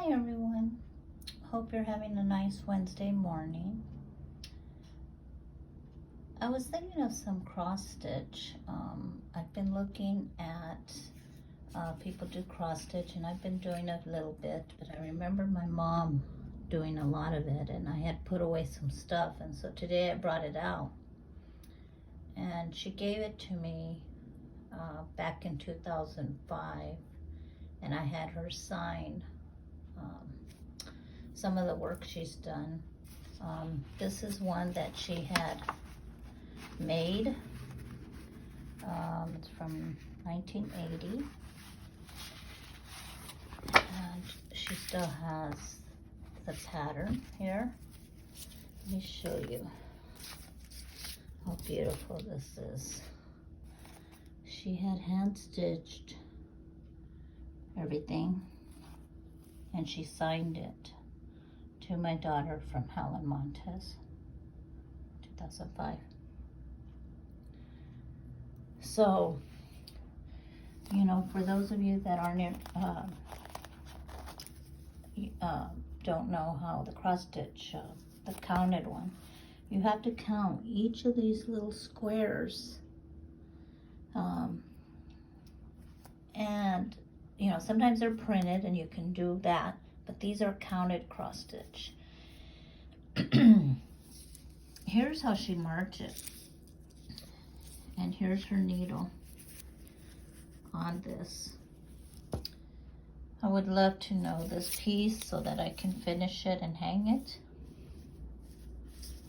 Hi everyone, hope you're having a nice Wednesday morning. I was thinking of some cross stitch. I've been looking at people do cross stitch, and I've been doing a little bit, but I remember my mom doing a lot of it, and I had put away some stuff, and so today I brought it out, and she gave it to me back in 2005, and I had her sign some of the work she's done. This is one that she had made. It's from 1980, and she still has the pattern here. Let me show you how beautiful this is. She had hand stitched everything, and she signed it to my daughter from Helen Montez, 2005. So, you know, for those of you that aren't, don't know how the cross stitch, the counted one, you have to count each of these little squares. And, you know, sometimes they're printed and you can do that, but these are counted cross stitch. Here's how she marked it. And here's her needle on this. I would love to know this piece so that I can finish it and hang it.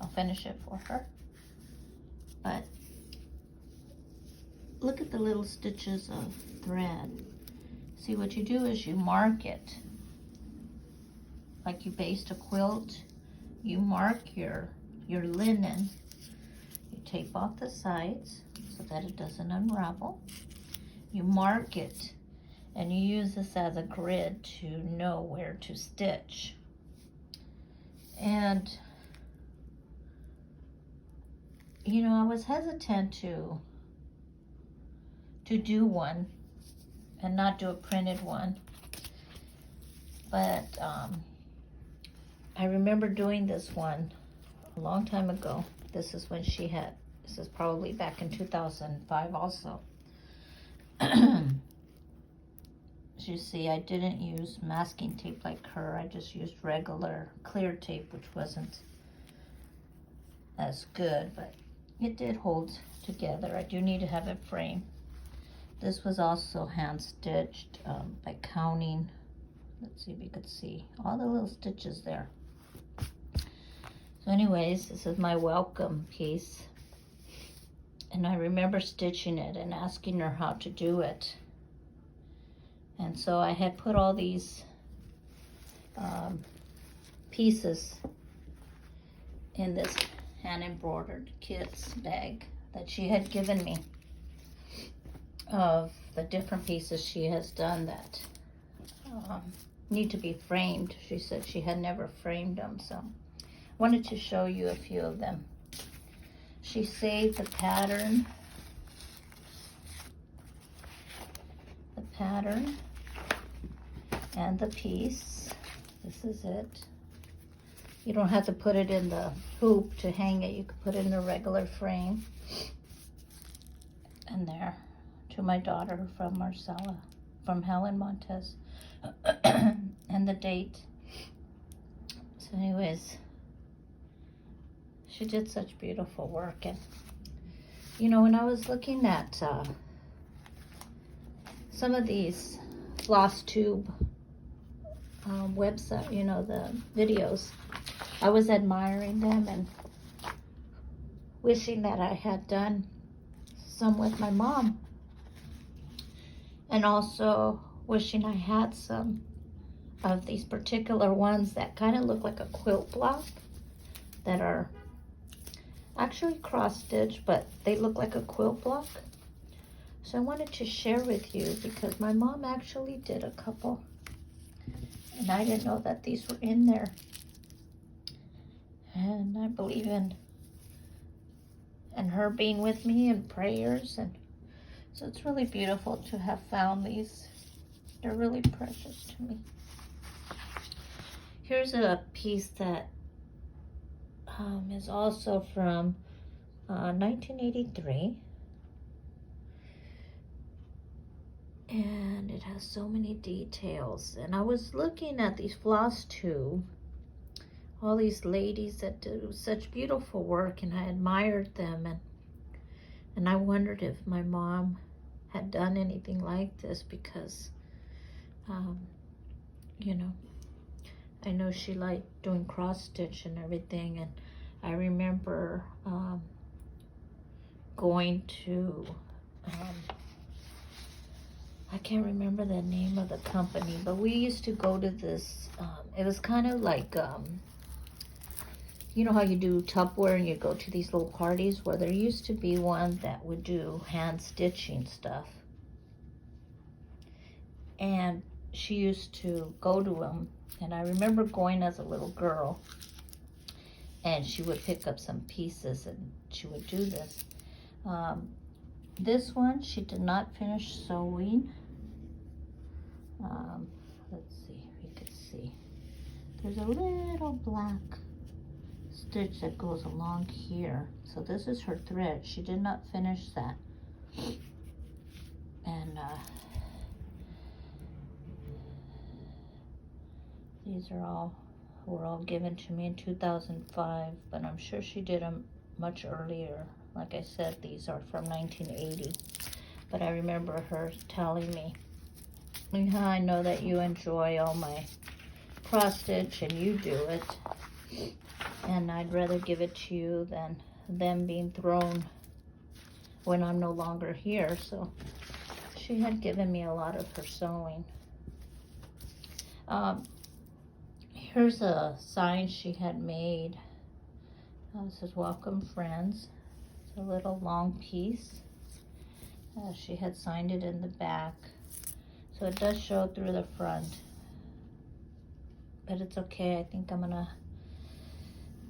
I'll finish it for her. But look at the little stitches of thread. See, what you do is you mark it. Like you based a quilt, you mark your linen. You tape off the sides so that it doesn't unravel. You mark it, and you use this as a grid to know where to stitch. And, you know, I was hesitant to do one and not do a printed one. But I remember doing this one a long time ago. This is when she had, this is probably back in 2005 also. As you see, I didn't use masking tape like her. I just used regular clear tape, which wasn't as good, but it did hold together. I do need to have it framed. This was also hand stitched by counting. Let's see if you could see all the little stitches there. So anyways, this is my welcome piece. And I remember stitching it and asking her how to do it. And so I had put all these pieces in this hand embroidered kit's bag that she had given me of the different pieces she has done that need to be framed. She said she had never framed them, so I wanted to show you a few of them. She saved the pattern, and the piece. This is it. You don't have to put it in the hoop to hang it. You could put it in a regular frame. And there, to my daughter from Marcella, from Helen Montez. And the date. So anyways, she did such beautiful work. And you know, when I was looking at some of these floss tube website, you know, the videos, I was admiring them and wishing that I had done some with my mom, and also wishing I had some of these particular ones that kind of look like a quilt block, that are actually cross stitched, but they look like a quilt block. So I wanted to share with you because my mom actually did a couple, and I didn't know that these were in there. And I believe in her being with me in prayers, and so it's really beautiful to have found these. They're really precious to me. Here's a piece that is also from 1983. And it has so many details. And I was looking at these floss tube, all these ladies that do such beautiful work, and I admired them, and I wondered if my mom had done anything like this, because you know, I know she liked doing cross stitch and everything. And I remember going to I can't remember the name of the company, but we used to go to this, it was kind of like, you know how you do Tupperware and you go to these little parties? Where there used to be one that would do hand stitching stuff. And she used to go to them. And I remember going as a little girl, and she would pick up some pieces and she would do this. This one, she did not finish sewing. Let's see if you can see. There's a little black stitch that goes along here. So this is her thread. She did not finish that. And these were all given to me in 2005, but I'm sure she did them much earlier. Like I said, these are from 1980. But I remember her telling me, I know that you enjoy all my cross stitch and you do it, and I'd rather give it to you than them being thrown when I'm no longer here. So she had given me a lot of her sewing. Here's a sign she had made. It says, "Welcome, friends." It's a little long piece. She had signed it in the back. So it does show through the front. But it's okay. I think I'm going to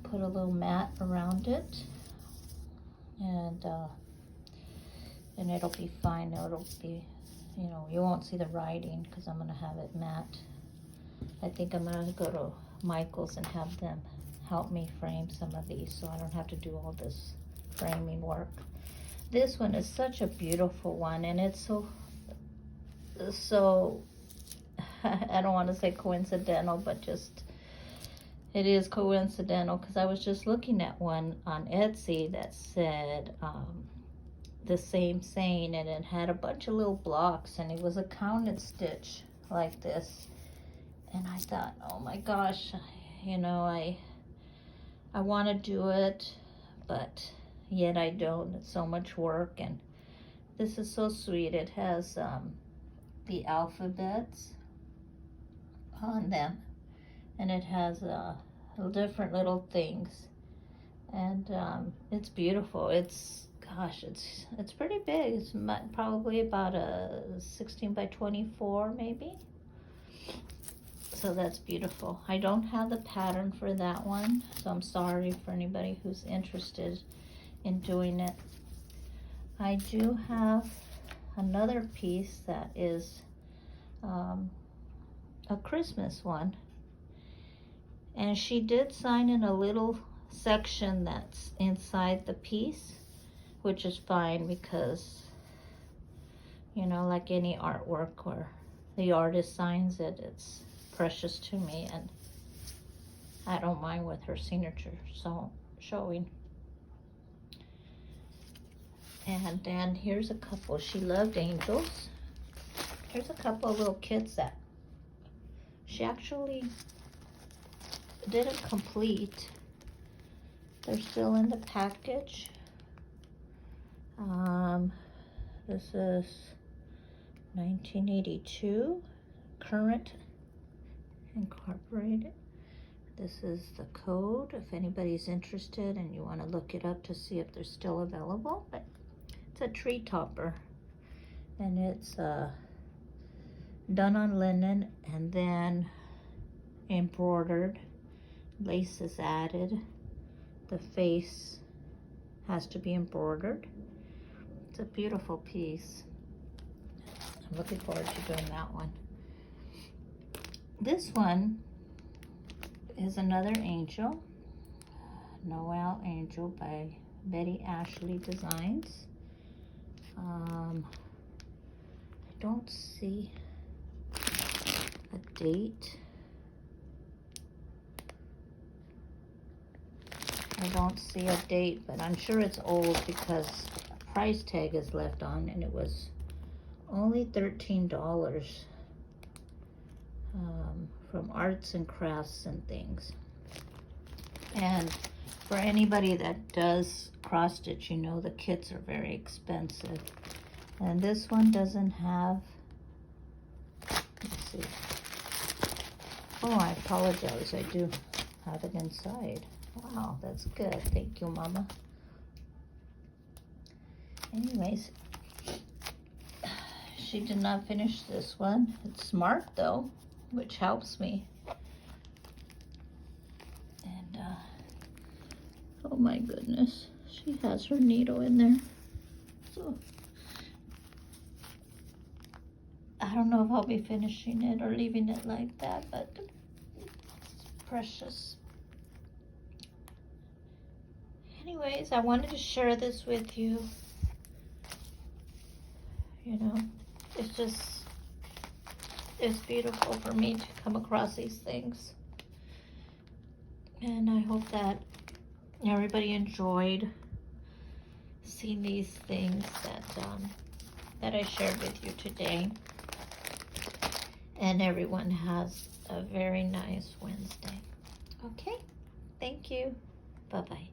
put a little mat around it. And it'll be fine. It'll be, you know, you won't see the writing because I'm going to have it matte. I think I'm going to go to Michael's and have them help me frame some of these so I don't have to do all this framing work. This one is such a beautiful one, and it's so I don't want to say coincidental, but just it is coincidental, because I was just looking at one on Etsy that said the same saying, and it had a bunch of little blocks, and it was a counted stitch like this. And I thought, oh my gosh, you know, I want to do it, but yet I don't. It's so much work. And this is so sweet. It has the alphabets on them, and it has different little things, and it's beautiful. It's, gosh, it's pretty big. It's probably about a 16 by 24 maybe. So that's beautiful. I don't have the pattern for that one, so I'm sorry for anybody who's interested in doing it. I do have another piece that is a Christmas one, and she did sign in a little section that's inside the piece, which is fine, because, you know, like any artwork where the artist signs it, it's precious to me, and I don't mind with her signature showing. And then here's a couple. She loved angels. Here's a couple of little kits that she actually didn't complete. They're still in the package. This is 1982, Current Incorporated. This is the code if anybody's interested and you want to look it up to see if they're still available. But it's a tree topper, and it's done on linen and then embroidered. Lace is added. The face has to be embroidered. It's a beautiful piece. I'm looking forward to doing that one. This one is another angel. Noel Angel by Betty Ashley Designs. I don't see a date. I don't see a date, but I'm sure it's old because a price tag is left on, and it was only $13 from Arts and Crafts and Things. And for anybody that does cross stitch, you know the kits are very expensive. And this one doesn't have, let's see. Oh, I apologize. I do have it inside. Wow, that's good. Thank you, Mama. Anyways, she did not finish this one. It's marked though, which helps me. And oh my goodness, she has her needle in there. So I don't know if I'll be finishing it or leaving it like that, but it's precious. Anyways, I wanted to share this with you. You know, it's beautiful for me to come across these things. And I hope that everybody enjoyed seeing these things that I shared with you today. And everyone has a very nice Wednesday. Okay, thank you. Bye-bye.